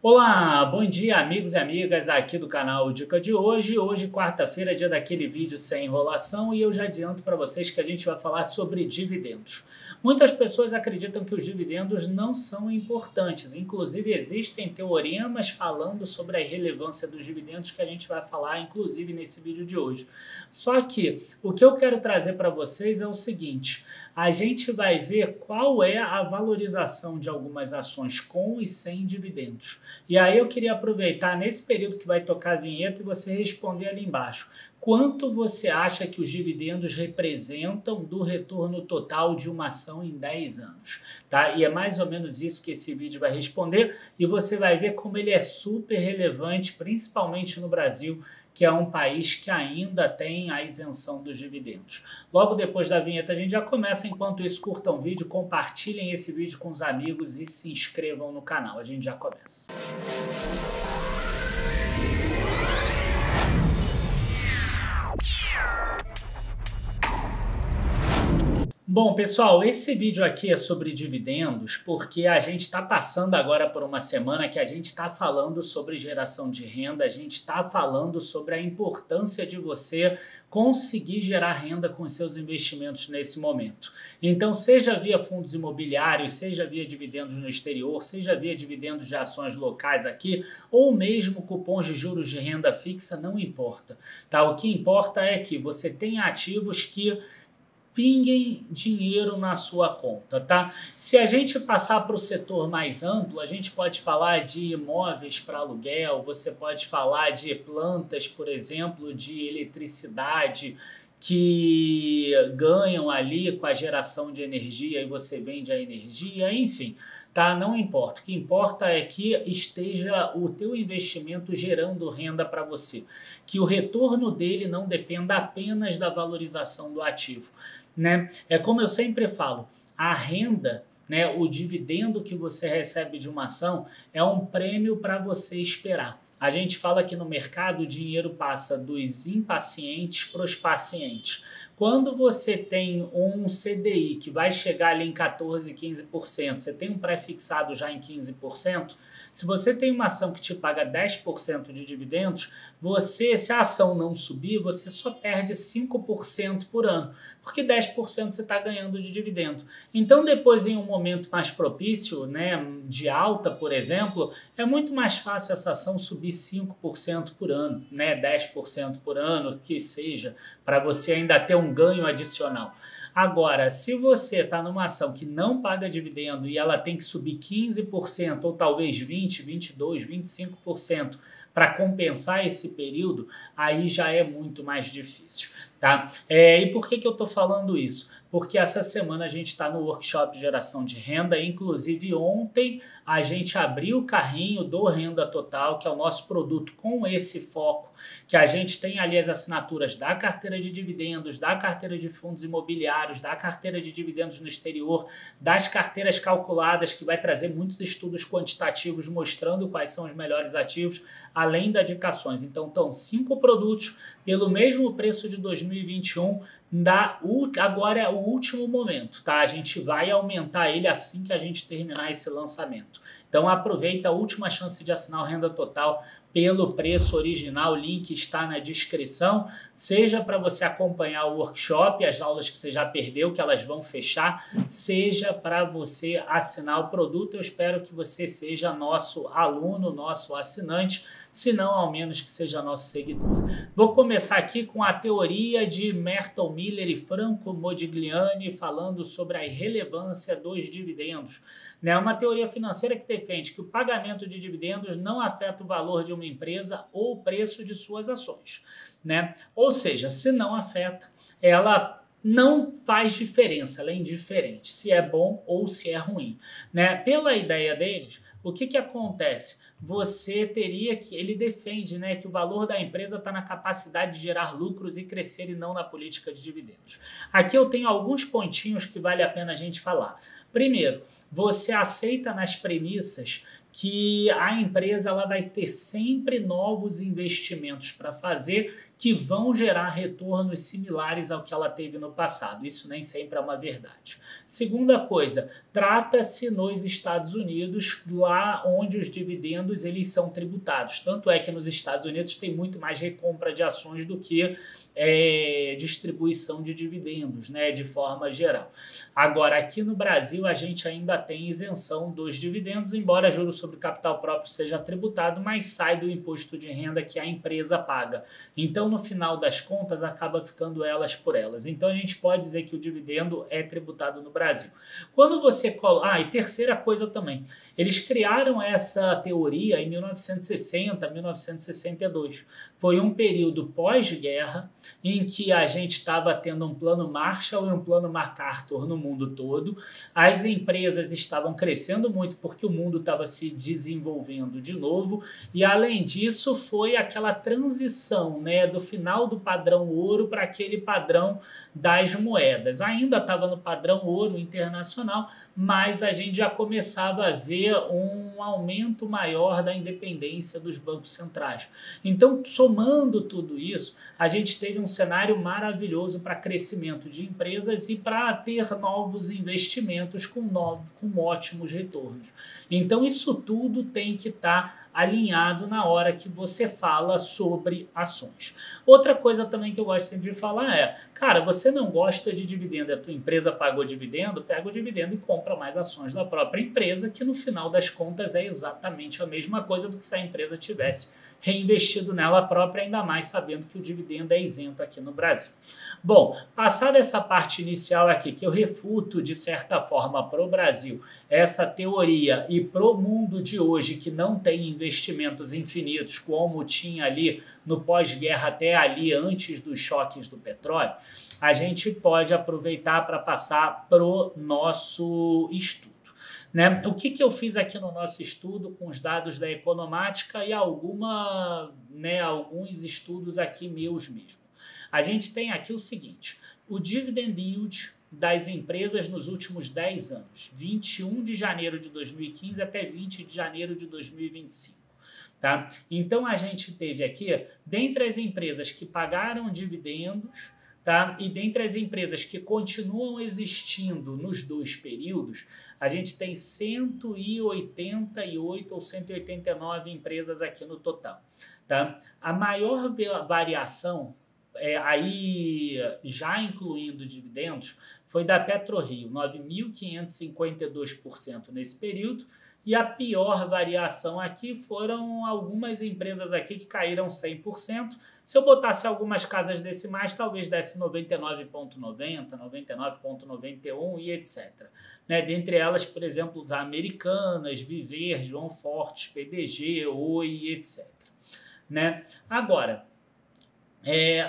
Olá, bom dia amigos e amigas aqui do canal Dica de Hoje. Hoje, quarta-feira, dia daquele vídeo sem enrolação, e eu já adianto para vocês que a gente vai falar sobre dividendos. Muitas pessoas acreditam que os dividendos não são importantes, inclusive existem teoremas falando sobre a irrelevância dos dividendos que a gente vai falar inclusive nesse vídeo de hoje. Só que o que eu quero trazer para vocês é o seguinte: a gente vai ver qual é a valorização de algumas ações com e sem dividendos. E aí eu queria aproveitar nesse período que vai tocar a vinheta e você responder ali embaixo. Quanto você acha que os dividendos representam do retorno total de uma ação em 10 anos? Tá? E é mais ou menos isso que esse vídeo vai responder e você vai ver como ele é super relevante, principalmente no Brasil, que é um país que ainda tem a isenção dos dividendos. Logo depois da vinheta a gente já começa. Enquanto isso, curtam o vídeo, compartilhem esse vídeo com os amigos e se inscrevam no canal. A gente já começa. Bom, pessoal, esse vídeo aqui é sobre dividendos porque a gente está passando agora por uma semana que a gente está falando sobre geração de renda, a gente está falando sobre a importância de você conseguir gerar renda com seus investimentos nesse momento. Então, seja via fundos imobiliários, seja via dividendos no exterior, seja via dividendos de ações locais aqui, ou mesmo cupons de juros de renda fixa, não importa. Tá? O que importa é que você tenha ativos que pinguem dinheiro na sua conta, tá? Se a gente passar para o setor mais amplo, a gente pode falar de imóveis para aluguel, você pode falar de plantas, por exemplo, de eletricidade que ganham ali com a geração de energia e você vende a energia, enfim, tá? Não importa. O que importa é que esteja o teu investimento gerando renda para você, que o retorno dele não dependa apenas da valorização do ativo, né? É como eu sempre falo, a renda, né, o dividendo que você recebe de uma ação é um prêmio para você esperar. A gente fala que no mercado o dinheiro passa dos impacientes para os pacientes. Quando você tem um CDI que vai chegar ali em 14%, 15%, você tem um pré-fixado já em 15%, se você tem uma ação que te paga 10% de dividendos, se a ação não subir, você só perde 5% por ano, porque 10% você está ganhando de dividendo. Então, depois, em um momento mais propício, né, de alta, por exemplo, é muito mais fácil essa ação subir 5% por ano, né, 10% por ano, que seja, para você ainda ter um ganho adicional. Agora, se você está numa ação que não paga dividendo e ela tem que subir 15% ou talvez 20%, 22%, 25% para compensar esse período, aí já é muito mais difícil, tá? E por que eu estou falando isso? Porque essa semana a gente está no workshop de geração de renda, inclusive ontem a gente abriu o carrinho do Renda Total, que é o nosso produto com esse foco, que a gente tem ali as assinaturas da carteira de dividendos, da carteira de fundos imobiliários, da carteira de dividendos no exterior, das carteiras calculadas, que vai trazer muitos estudos quantitativos mostrando quais são os melhores ativos, além das indicações. Então, estão 5 produtos pelo mesmo preço de 2021, agora é o último momento, tá? A gente vai aumentar ele assim que a gente terminar esse lançamento. Então aproveita a última chance de assinar o Renda Total pelo preço original, o link está na descrição, seja para você acompanhar o workshop, as aulas que você já perdeu, que elas vão fechar, seja para você assinar o produto. Eu espero que você seja nosso aluno, nosso assinante, se não, ao menos que seja nosso seguidor. Vou começar aqui com a teoria de Merton Miller e Franco Modigliani falando sobre a irrelevância dos dividendos. É uma teoria financeira que defende que o pagamento de dividendos não afeta o valor de uma empresa ou o preço de suas ações, né? Ou seja, se não afeta, ela não faz diferença, ela é indiferente, se é bom ou se é ruim, né? Pela ideia deles, o que acontece? Você teria que, ele defende, né, que o valor da empresa está na capacidade de gerar lucros e crescer e não na política de dividendos. Aqui eu tenho alguns pontinhos que vale a pena a gente falar. Primeiro, você aceita nas premissas que a empresa ela vai ter sempre novos investimentos para fazer que vão gerar retornos similares ao que ela teve no passado. Isso nem sempre é uma verdade. Segunda coisa, trata-se nos Estados Unidos, lá onde os dividendos eles são tributados. Tanto é que nos Estados Unidos tem muito mais recompra de ações do que distribuição de dividendos, né, de forma geral. Agora, aqui no Brasil, a gente ainda tem isenção dos dividendos, embora juros sobre capital próprio seja tributado, mas sai do imposto de renda que a empresa paga. Então, no final das contas, acaba ficando elas por elas. Então, a gente pode dizer que o dividendo é tributado no Brasil. Quando você coloca... e terceira coisa também, eles criaram essa teoria em 1960, 1962. Foi um período pós-guerra, em que a gente estava tendo um plano Marshall e um plano MacArthur no mundo todo. As empresas estavam crescendo muito porque o mundo estava se desenvolvendo de novo e, além disso, foi aquela transição, né, do final do padrão ouro para aquele padrão das moedas. Ainda estava no padrão ouro internacional, mas a gente já começava a ver um aumento maior da independência dos bancos centrais. Então, somando tudo isso, a gente teve um cenário maravilhoso para crescimento de empresas e para ter novos investimentos com ótimos retornos. Então, isso tudo tem que estar alinhado na hora que você fala sobre ações. Outra coisa também que eu gosto sempre de falar é, cara, você não gosta de dividendo, a tua empresa pagou dividendo, pega o dividendo e compra mais ações da própria empresa, que no final das contas é exatamente a mesma coisa do que se a empresa tivesse reinvestido nela própria, ainda mais sabendo que o dividendo é isento aqui no Brasil. Bom, passada essa parte inicial aqui, que eu refuto de certa forma para o Brasil essa teoria e para o mundo de hoje que não tem investimentos infinitos como tinha ali no pós-guerra até ali antes dos choques do petróleo, a gente pode aproveitar para passar para o nosso estudo. Né? O que eu fiz aqui no nosso estudo com os dados da Economática e alguns estudos aqui meus mesmo. A gente tem aqui o seguinte, o dividend yield das empresas nos últimos 10 anos, 21 de janeiro de 2015 até 20 de janeiro de 2025. Tá? Então, a gente teve aqui, dentre as empresas que pagaram dividendos, tá? E dentre as empresas que continuam existindo nos dois períodos, a gente tem 188 ou 189 empresas aqui no total. Tá? A maior variação, aí já incluindo dividendos, foi da PetroRio, 9.552% nesse período, e a pior variação aqui foram algumas empresas aqui que caíram 100%. Se eu botasse algumas casas decimais, talvez desse 99,90, 99,91 e etc. Né? Dentre elas, por exemplo, as Americanas, Viver, João Fortes, PDG, Oi, etc. Né? Agora,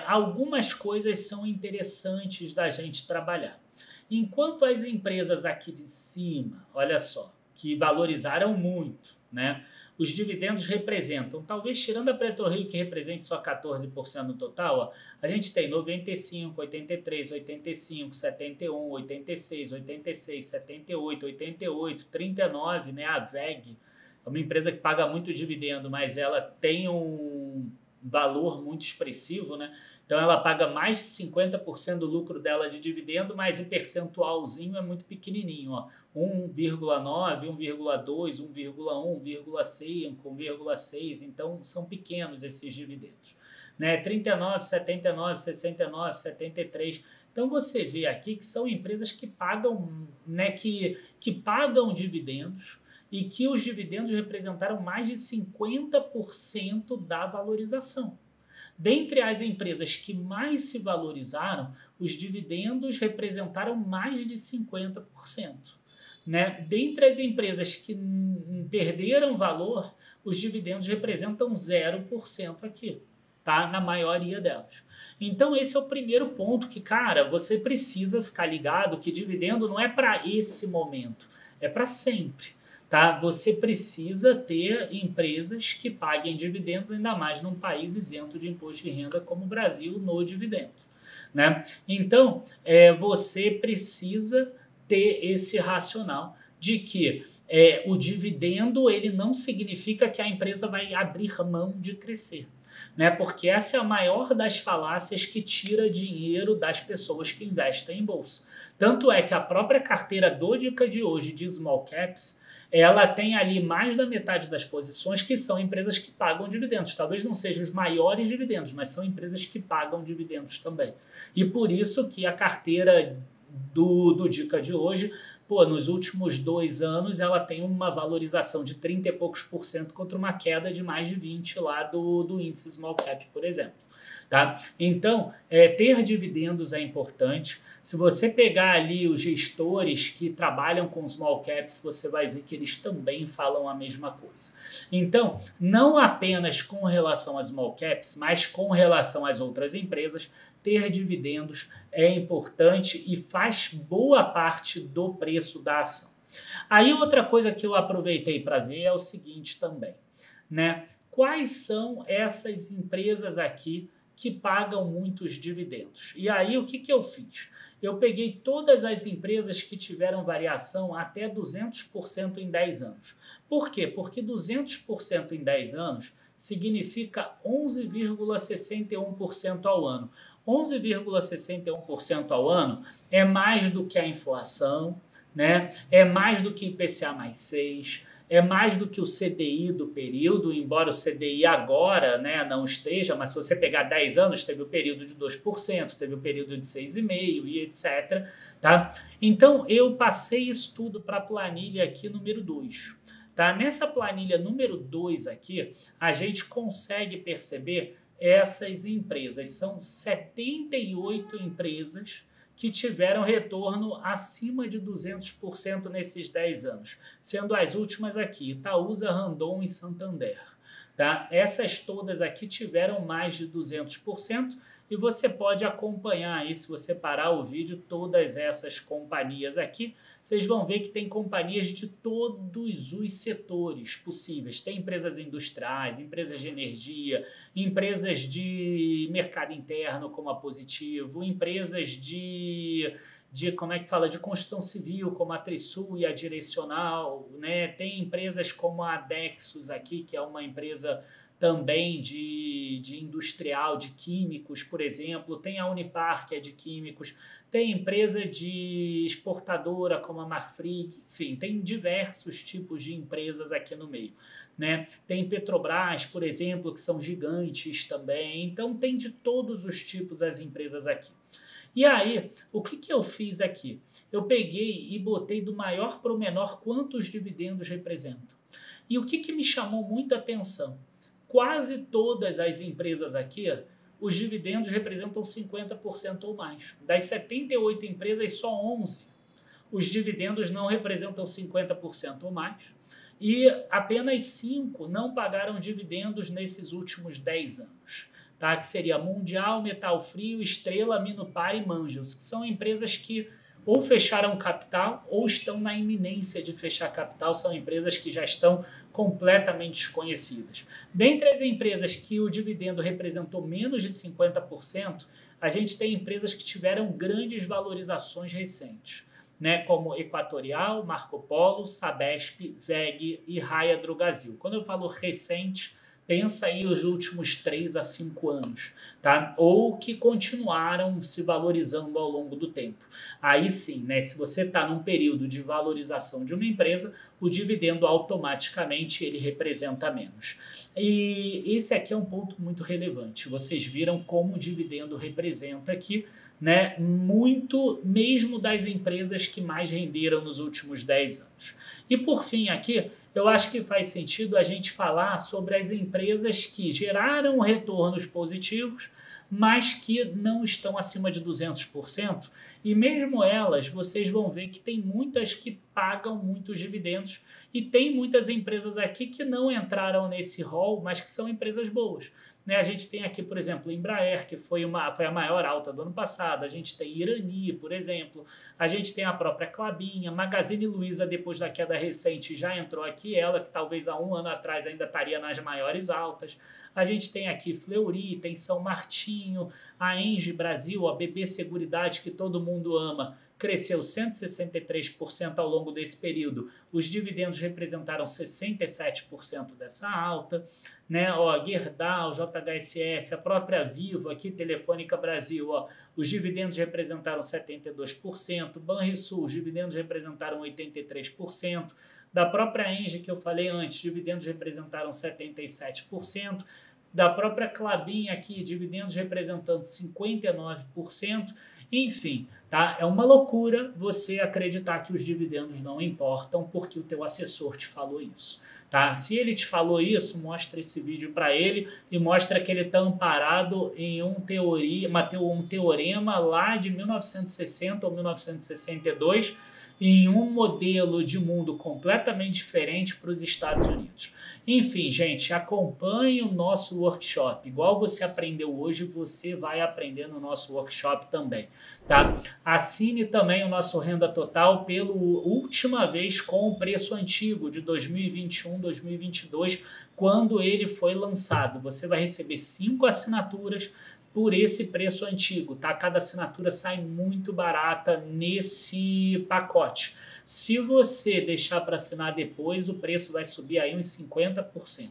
algumas coisas são interessantes da gente trabalhar. Enquanto as empresas aqui de cima, olha só, que valorizaram muito, né? Os dividendos representam, talvez tirando a PetroRio, que represente só 14% no total, ó, a gente tem 95, 83, 85, 71, 86, 86, 78, 88, 39, né? A VEG é uma empresa que paga muito dividendo, mas ela tem um valor muito expressivo, né? Então ela paga mais de 50% do lucro dela de dividendo, mas o percentualzinho é muito pequenininho, ó. 1,9, 1,2, 1,1, 1,5, 1,6, então são pequenos esses dividendos. Né? 39, 79, 69, 73. Então você vê aqui que são empresas que pagam, né, que pagam dividendos e que os dividendos representaram mais de 50% da valorização. Dentre as empresas que mais se valorizaram, os dividendos representaram mais de 50%. Né? Dentre as empresas que perderam valor, os dividendos representam 0% aqui, tá? Na maioria delas. Então esse é o primeiro ponto que, cara, você precisa ficar ligado que dividendo não é para esse momento, é para sempre. Tá? Você precisa ter empresas que paguem dividendos, ainda mais num país isento de imposto de renda como o Brasil no dividendo. Né? Então, você precisa ter esse racional de que o dividendo ele não significa que a empresa vai abrir mão de crescer. né? Porque essa é a maior das falácias que tira dinheiro das pessoas que investem em bolsa. Tanto é que a própria carteira do Dica de hoje de Small Caps, ela tem ali mais da metade das posições que são empresas que pagam dividendos. Talvez não sejam os maiores dividendos, mas são empresas que pagam dividendos também. E por isso que a carteira do Dica de hoje, nos últimos 2 anos, ela tem uma valorização de 30 e poucos por cento contra uma queda de mais de 20 lá do índice Small Cap, por exemplo. Tá? Então, ter dividendos é importante. Se você pegar ali os gestores que trabalham com small caps, você vai ver que eles também falam a mesma coisa. Então, não apenas com relação às small caps, mas com relação às outras empresas, ter dividendos é importante e faz boa parte do preço da ação. Aí outra coisa que eu aproveitei para ver é o seguinte também, né? Quais são essas empresas aqui que pagam muitos dividendos? E aí o que eu fiz? Eu peguei todas as empresas que tiveram variação até 200% em 10 anos. Por quê? Porque 200% em 10 anos significa 11,61% ao ano. 11,61% ao ano é mais do que a inflação, né? É mais do que IPCA mais 6%. É mais do que o CDI do período, embora o CDI agora, né, não esteja, mas se você pegar 10 anos, teve o período de 2%, teve o período de 6,5% e etc. Tá? Então, eu passei isso tudo para a planilha aqui número 2. Tá? Nessa planilha número 2 aqui, a gente consegue perceber essas empresas. São 78 empresas que tiveram retorno acima de 200% nesses 10 anos, sendo as últimas aqui, Itaúsa, Randon e Santander. Tá? Essas todas aqui tiveram mais de 200% e você pode acompanhar aí, se você parar o vídeo, todas essas companhias aqui, vocês vão ver que tem companhias de todos os setores possíveis. Tem empresas industriais, empresas de energia, empresas de mercado interno como a Positivo, empresas de de construção civil, como a Trisul e a Direcional, né? Tem empresas como a Dexus aqui, que é uma empresa também de industrial, de químicos, por exemplo. Tem a Unipar, que é de químicos. Tem empresa de exportadora, como a Marfrig. Enfim, tem diversos tipos de empresas aqui no meio, né? Tem Petrobras, por exemplo, que são gigantes também. Então, tem de todos os tipos as empresas aqui. E aí, o que eu fiz aqui? Eu peguei e botei do maior para o menor quantos dividendos representam. E o que me chamou muita atenção? Quase todas as empresas aqui, os dividendos representam 50% ou mais. Das 78 empresas, só 11. Os dividendos não representam 50% ou mais. E apenas 5 não pagaram dividendos nesses últimos 10 anos. Tá? Que seria Mundial, Metal Frio, Estrela, Minupar e Mangels, que são empresas que ou fecharam capital ou estão na iminência de fechar capital, são empresas que já estão completamente desconhecidas. Dentre as empresas que o dividendo representou menos de 50%, a gente tem empresas que tiveram grandes valorizações recentes, né, como Equatorial, Marco Polo, Sabesp, VEG e Raia Drogasil. Quando eu falo recente, pensa aí os últimos 3 a 5 anos, tá? Ou que continuaram se valorizando ao longo do tempo. Aí sim, né? Se você está num período de valorização de uma empresa, o dividendo automaticamente ele representa menos. E esse aqui é um ponto muito relevante. Vocês viram como o dividendo representa aqui, né? Muito mesmo das empresas que mais renderam nos últimos 10 anos. E por fim aqui, eu acho que faz sentido a gente falar sobre as empresas que geraram retornos positivos, mas que não estão acima de 200%. E mesmo elas, vocês vão ver que tem muitas que pagam muitos dividendos e tem muitas empresas aqui que não entraram nesse rol, mas que são empresas boas. Né? A gente tem aqui, por exemplo, Embraer, que foi a maior alta do ano passado. A gente tem Irani, por exemplo. A gente tem a própria Klabin, a Magazine Luiza, depois da queda recente, já entrou aqui. Ela, que talvez há 1 ano atrás ainda estaria nas maiores altas. A gente tem aqui Fleury, tem São Martinho, a Engie Brasil, a BB Seguridade, que todo mundo ama, cresceu 163% ao longo desse período. Os dividendos representaram 67% dessa alta, né? Ó, Gerdau, JHSF, a própria Vivo, aqui Telefônica Brasil, ó, os dividendos representaram 72%, Banrisul, os dividendos representaram 83%, da própria Engie que eu falei antes, dividendos representaram 77%, da própria Klabin aqui, dividendos representando 59%, enfim, tá? É uma loucura você acreditar que os dividendos não importam porque o teu assessor te falou isso, tá? Se ele te falou isso, mostra esse vídeo para ele e mostra que ele está amparado em um teorema lá de 1960 ou 1962, em um modelo de mundo completamente diferente para os Estados Unidos. Enfim, gente, acompanhe o nosso workshop. Igual você aprendeu hoje, você vai aprender no nosso workshop também, tá? Assine também o nosso Renda Total pela última vez com o preço antigo de 2021, 2022, quando ele foi lançado. Você vai receber 5 assinaturas por esse preço antigo, tá? Cada assinatura sai muito barata nesse pacote. Se você deixar para assinar depois, o preço vai subir aí uns 50%,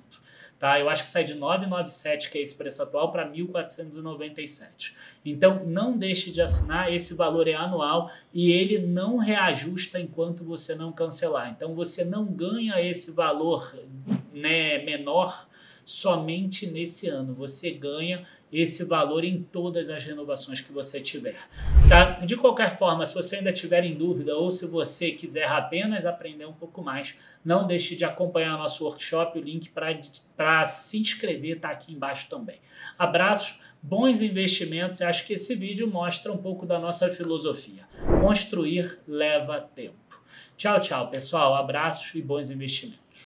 tá? Eu acho que sai de 997, que é esse preço atual, para 1.497. Então, não deixe de assinar, esse valor é anual e ele não reajusta enquanto você não cancelar. Então, você não ganha esse valor, né, menor somente nesse ano, você ganha esse valor em todas as renovações que você tiver, tá? De qualquer forma, se você ainda tiver em dúvida ou se você quiser apenas aprender um pouco mais, não deixe de acompanhar nosso workshop, o link para se inscrever está aqui embaixo também. Abraços, bons investimentos, eu acho que esse vídeo mostra um pouco da nossa filosofia. Construir leva tempo. Tchau, tchau, pessoal, abraços e bons investimentos.